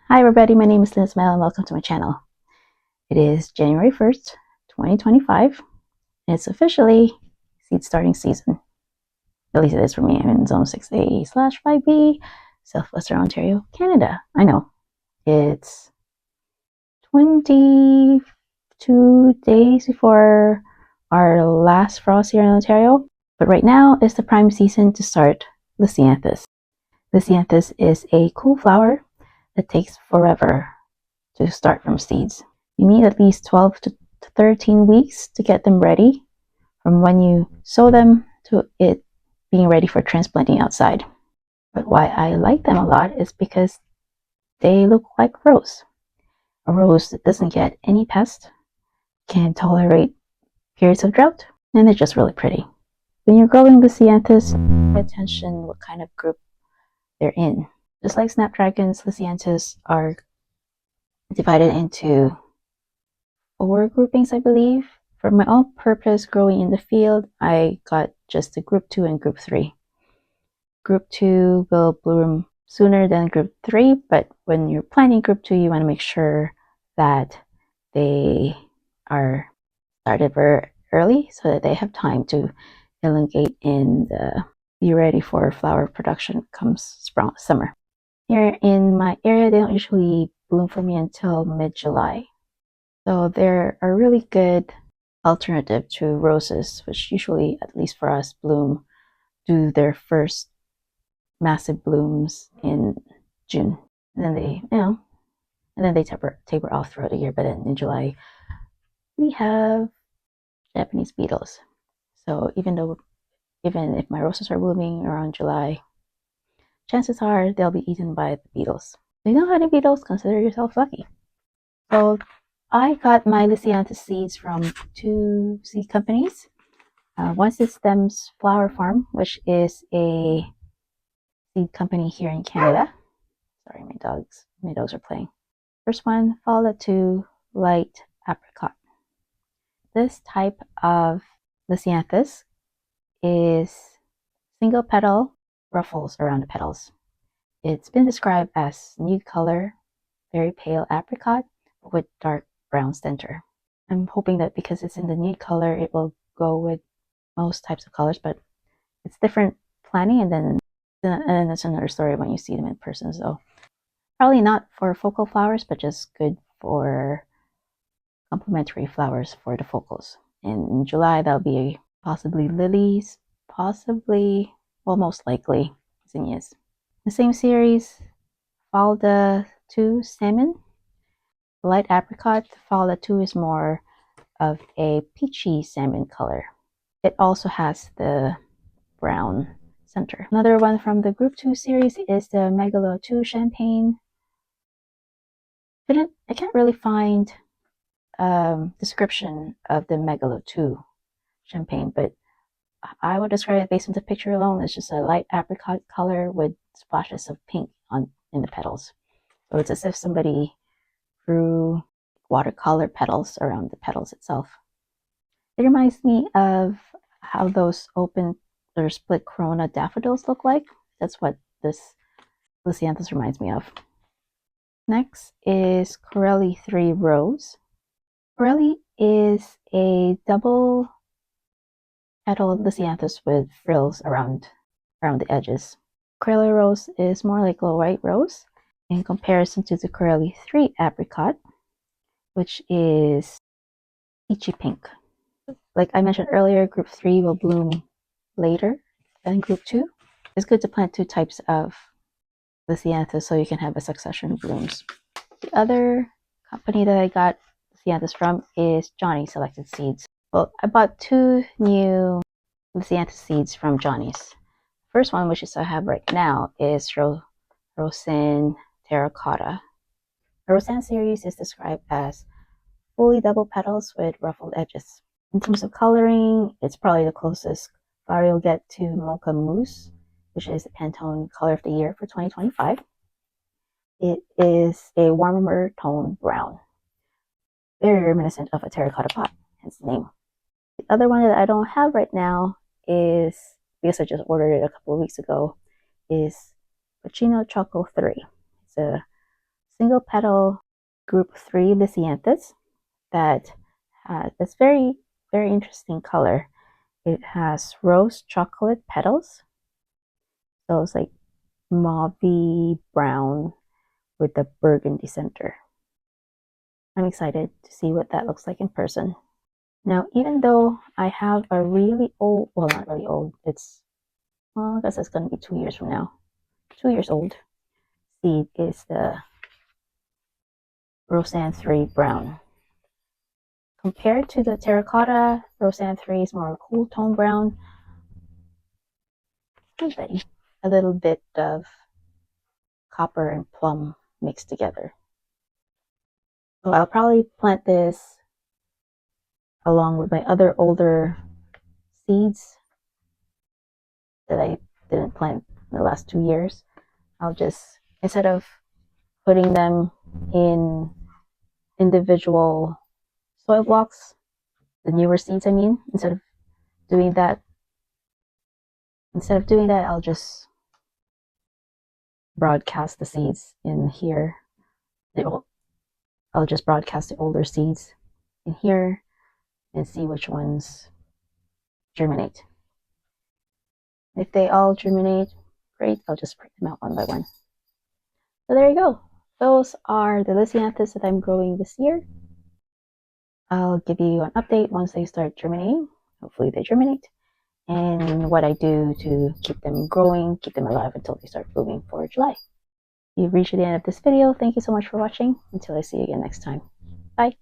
Hi everybody, my name is Liz Mel and welcome to my channel. It is January 1st, 2025, and it's officially seed starting season. At least it is for me. I'm in Zone 6A/5B, Southwestern Ontario, Canada. I know, it's 22 days before our last frost here in Ontario, but right now is the prime season to start Lisianthus. Lisianthus is a cool flower that takes forever to start from seeds. You need at least 12 to 13 weeks to get them ready from when you sow them to it being ready for transplanting outside. But why I like them a lot is because they look like rose. A rose that doesn't get any pest, can tolerate periods of drought, and they're just really pretty. When you're growing Lisianthus, pay attention what kind of group they're in. Just like snapdragons, Lisianthus are divided into 4 groupings, I believe. For my own purpose growing in the field, I got just the group 2 and group 3. Group 2 will bloom sooner than group 3, but when you're planting group 2, you want to make sure that they are started very early so that they have time to elongate and be ready for flower production comes summer. Here in my area, they don't usually bloom for me until mid-July. So they're a really good alternative to roses, which usually, at least for us, do their first massive blooms in June. And then they taper off throughout the year. But then in July, we have Japanese beetles. So even if my roses are blooming around July, chances are they'll be eaten by the beetles. If you don't have any beetles, consider yourself lucky. So I got my Lisianthus seeds from 2 seed companies. One's the Stems Flower Farm, which is a seed company here in Canada. Sorry, my dogs are playing. First one, followed to Light Apricot. This type of Lisianthus is single petal ruffles around the petals. It's been described as nude color, very pale apricot with dark brown center. I'm hoping that because it's in the nude color, it will go with most types of colors, but it's different planting, and then it's another story when you see them in person. So probably not for focal flowers, but just good for complementary flowers for the focals. And in July, that'll be possibly lilies, most likely zinnias. The same series, Falda 2 Salmon. The light apricot, Falda 2 is more of a peachy salmon color. It also has the brown center. Another one from the Group 2 series is the Megalo 2 Champagne. I can't really find description of the Megalo 2 Champagne, but I would describe it based on the picture alone. It's just a light apricot color with splashes of pink in the petals. So it's as if somebody drew watercolor petals around the petals itself. It reminds me of how those open or split corona daffodils look like. That's what this Lisianthus reminds me of. Next is Corelli 3 Rose. Corelli is a double petal Lisianthus with frills around the edges. Corelli Rose is more like a white rose in comparison to the Corelli 3 Apricot, which is peachy pink. Like I mentioned earlier, group 3 will bloom later than group 2. It's good to plant 2 types of Lisianthus so you can have a succession of blooms. The other company that I got Lisianthus from is Johnny Selected Seeds. Well, I bought 2 new Lisianthus seeds from Johnny's. First one, which I have right now, is Roseanne Terracotta. The Roseanne series is described as fully double petals with ruffled edges. In terms of coloring, it's probably the closest flower you'll get to Mocha Mousse, which is the Pantone Color of the Year for 2025. It is a warmer tone brown, very reminiscent of a terracotta pot, hence the name. The other one that I don't have right now is, because I just ordered it a couple of weeks ago, is Pacino Choco 3. It's a single petal group 3 Lisianthus that has this very, very interesting color. It has rose chocolate petals. So it's like mauvey brown with a burgundy center. I'm excited to see what that looks like in person. Now, even though I have a really old, well, not really old, well, I guess it's going to be 2 years from now. 2 years old seed is the Roseanne 3 brown. Compared to the terracotta, Roseanne 3 is more cool tone brown. A little bit of copper and plum mixed together. So I'll probably plant this along with my other older seeds that I didn't plant in the last 2 years. I'll just, instead of putting them in individual soil blocks, the newer seeds, I mean, doing that, I'll just broadcast the seeds in here. I'll just broadcast the older seeds in here and see which ones germinate. If they all germinate, great, I'll just break them out one by one. So there you go. Those are the Lisianthus that I'm growing this year. I'll give you an update once they start germinating. Hopefully they germinate. And what I do to keep them growing, keep them alive until they start blooming for July. You've reached the end of this video. Thank you so much for watching. Until I see you again next time. Bye.